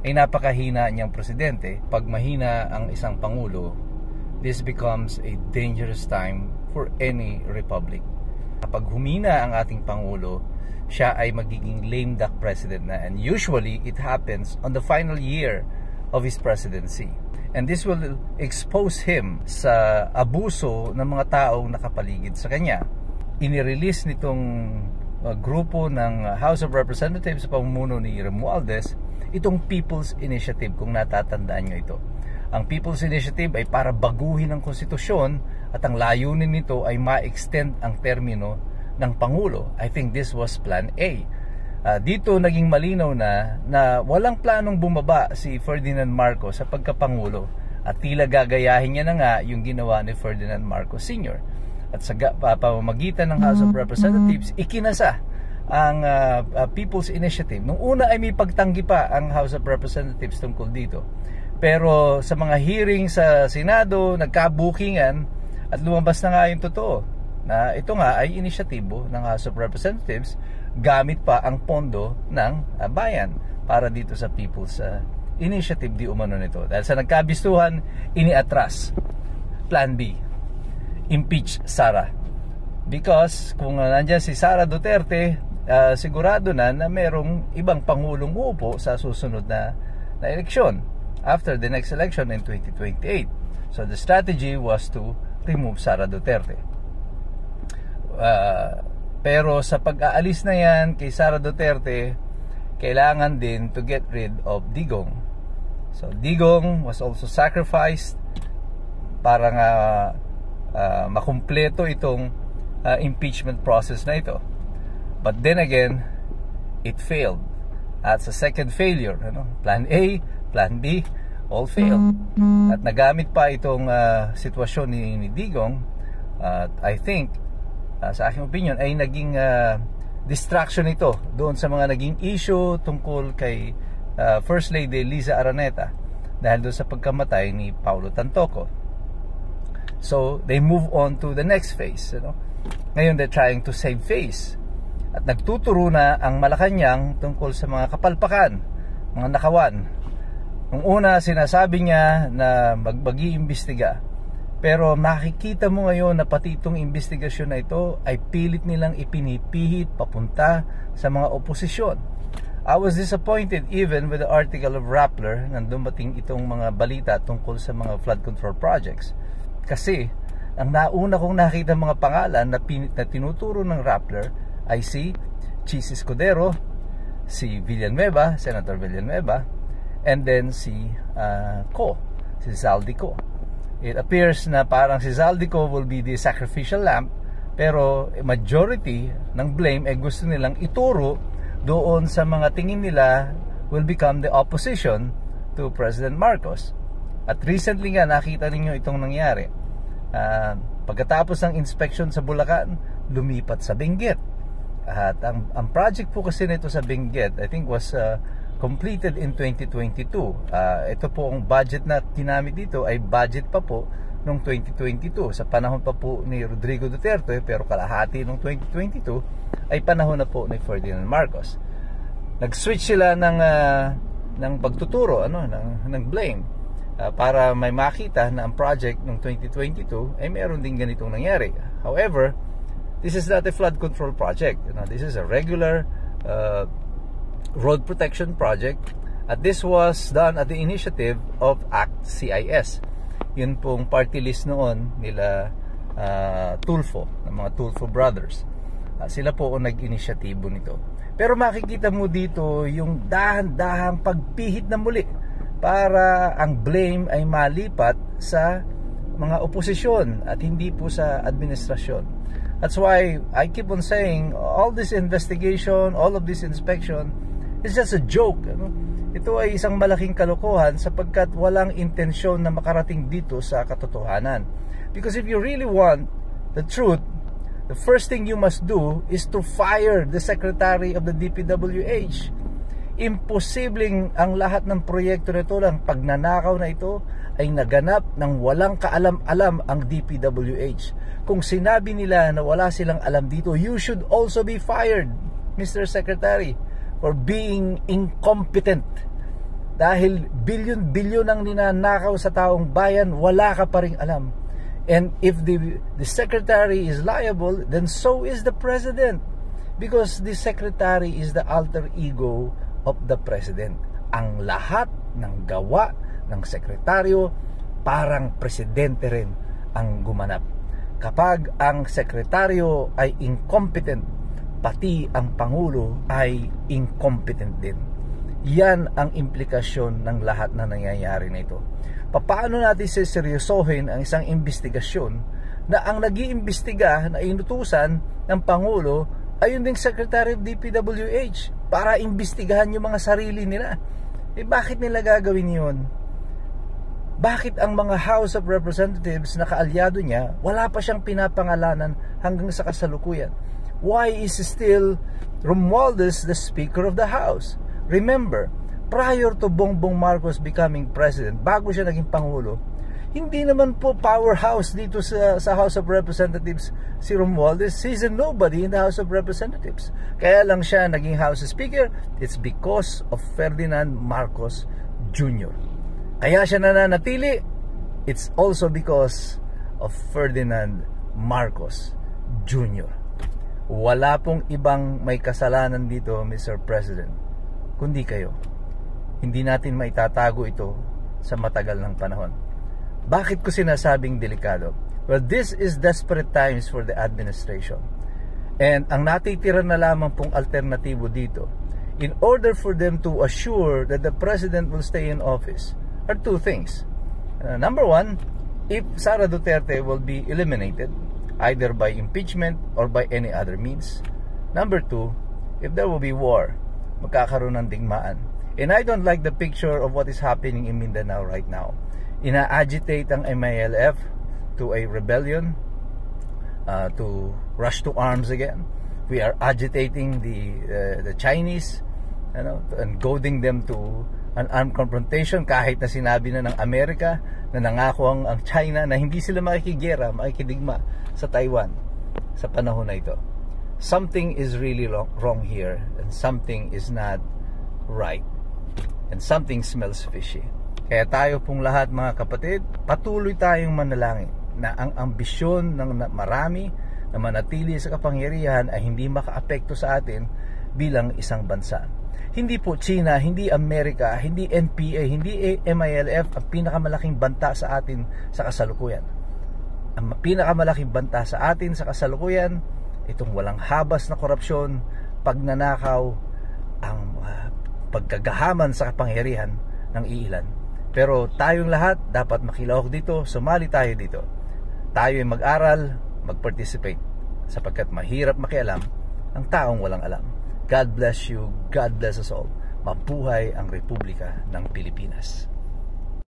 ay napakahina niyang presidente. Pag mahina ang isang pangulo, this becomes a dangerous time for any republic. Kapag humina ang ating pangulo, siya ay magiging lame duck president na, and usually it happens on the final year of his presidency. And this will expose him sa abuso ng mga taong nakapaligid sa kanya. Inirelease nitong grupo ng House of Representatives sa pamumuno ni Romualdez itong People's Initiative, kung natatandaan nyo ito. Ang People's Initiative ay para baguhin ang konstitusyon at ang layunin nito ay ma-extend ang termino ng Pangulo. I think this was Plan A. Dito naging malinaw na walang planong bumaba si Ferdinand Marcos sa pagkapangulo at tila gagayahin niya na nga yung ginawa ni Ferdinand Marcos Sr. At sa pamamagitan ng House of Representatives, ikinasa ang People's Initiative. Nung una ay may pagtanggi pa ang House of Representatives tungkol dito. Pero sa mga hearing sa Senado, nagkabukingan at lumabas na nga yung totoo na ito nga ay inisyatibo ng House of Representatives gamit pa ang pondo ng bayan para dito sa People's Initiative di umano nito. Dahil sa nagkabistuhan, iniatras. Plan B, impeach Sara. Because kung nandiyan si Sara Duterte, sigurado na merong ibang pangulong uupo sa susunod na eleksyon after the next election in 2028. So the strategy was to remove Sara Duterte. Pero sa pag-aalis na yan kay Sara Duterte, kailangan din to get rid of Digong. So Digong was also sacrificed para nga makumpleto itong impeachment process na ito. But then again, it failed. At sa second failure, Plan A, Plan B, all failed. At nagamit pa itong sitwasyon ni Digong. I think, sa aking opinion, ay naging distraction ito doon sa mga naging issue tungkol kay First Lady Liza Araneta dahil doon sa pagkamatay ni Paulo Tantoco. So they move on to the next phase. Ngayon they're trying to save face. At nagtuturo na ang Malacanang tungkol sa mga kapalpakan, mga nakawan. Nung una sinasabi niya na mag-iimbestiga. Pero makikita mo ngayon na pati itong investigasyon na ito ay pilit nilang ipinipihit papunta sa mga oposisyon. I was disappointed even with the article of Rappler nang dumating itong mga balita tungkol sa mga flood control projects. Kasi ang nauna kong nakita mga pangalan na tinuturo ng Rappler ay si Chis Escudero, si Villanueva, Senator Villanueva, and then si Zaldico. It appears na parang si Zaldico will be the sacrificial lamb, pero majority ng blame ay gusto nilang ituro doon sa mga tingin nila will become the opposition to President Marcos. At recently nga nakita ninyo itong nangyari. Pagkatapos ng inspection sa Bulacan, lumipat sa Benguet. At ang project po kasi nito sa Benguet, I think was completed in 2022. Ito po ang budget na ginamit dito ay budget pa po noong 2022. Sa panahon pa po ni Rodrigo Duterte, pero kalahati noong 2022 ay panahon na po ni Ferdinand Marcos. Nag-switch sila ng pagtuturo, ng blame. Para may makita na ang project noong 2022 ay meron din ganitong nangyari. However, this is not a flood control project. This is a regular road protection project, at this was done at the initiative of ACT CIS. Yun pong party list noon nila Tulfo, ng mga Tulfo brothers. Sila po ang nag-inisyatibo nito. Pero makikita mo dito yung dahan-dahang pagpihit na muli para ang blame ay malipat sa mga oposisyon at hindi po sa administrasyon. That's why I keep on saying all this investigation, all of this inspection is just a joke. Ito ay isang malaking kalokohan sapagkat walang intensyon na makarating dito sa katotohanan. Because if you really want the truth, the first thing you must do is to fire the Secretary of the DPWH. Imposibleng ang lahat ng proyekto nito lang pagnanakaw na ito ay naganap ng walang kaalam-alam ang DPWH. Kung sinabi nila na wala silang alam dito, you should also be fired, Mr. Secretary, for being incompetent. Dahil bilyon-bilyon ang ninanakaw sa taong bayan, wala ka pa ring alam. And if the secretary is liable, then so is the president. Because the secretary is the alter ego of the president. Ang lahat ng gawa ng sekretaryo, parang presidente rin ang gumanap. Kapag ang sekretaryo ay incompetent, pati ang pangulo ay incompetent din. Yan ang implikasyon ng lahat na nangyayari na ito. Paano natin seryosohin ang isang investigasyon na ang nag-iimbestiga na inutusan ng pangulo ay yung ding Secretary of DPWH para imbestigahan yung mga sarili nila? Bakit nila gagawin yun? Bakit ang mga House of Representatives na kaalyado niya, wala pa siyang pinapangalanan hanggang sa kasalukuyan? Why is still Romualdez the Speaker of the House? Remember, prior to Bongbong Marcos becoming President, bago siya naging Pangulo, hindi naman po powerhouse dito sa House of Representatives si Romualdez. He's a nobody in the House of Representatives. Kaya lang siya naging House Speaker, it's because of Ferdinand Marcos Jr. Kaya siya nananatili, it's also because of Ferdinand Marcos Jr. Wala pong ibang may kasalanan dito, Mr. President, kundi kayo. Hindi natin maitatago ito sa matagal ng panahon. Bakit ko sinasabing delikado? Well, this is desperate times for the administration. And ang natitira na lamang pong alternatibo dito, in order for them to assure that the president will stay in office, are two things. Number one, if Sara Duterte will be eliminated, either by impeachment or by any other means. Number two, if there will be war, magkakaroon ng digmaan. And I don't like the picture of what is happening in Mindanao right now. Ina-agitate ang MILF to a rebellion, to rush to arms again. We are agitating the Chinese, and goading them to an armed confrontation, kahit na sinabi na ng Amerika na nangako ang China na hindi sila makikidigma sa Taiwan sa panahon na ito. Something is really wrong here, and something is not right, and something smells fishy. Kaya tayo pong lahat, mga kapatid, patuloy tayong manalangin na ang ambisyon ng marami na manatili sa kapangyarihan ay hindi makaapekto sa atin bilang isang bansa. Hindi po China, hindi Amerika, hindi NPA, hindi MILF ang pinakamalaking banta sa atin sa kasalukuyan. Ang pinakamalaking banta sa atin sa kasalukuyan, itong walang habas na korupsyon, pagnanakaw, ang pagkagahaman sa kapangyarihan ng iilan. Pero tayong lahat dapat makilahok dito, sumali tayo dito. Tayo ay mag-aral, mag-participate, sapagkat mahirap makialam ang taong walang alam. God bless you, God bless us all. Mabuhay ang Republika ng Pilipinas.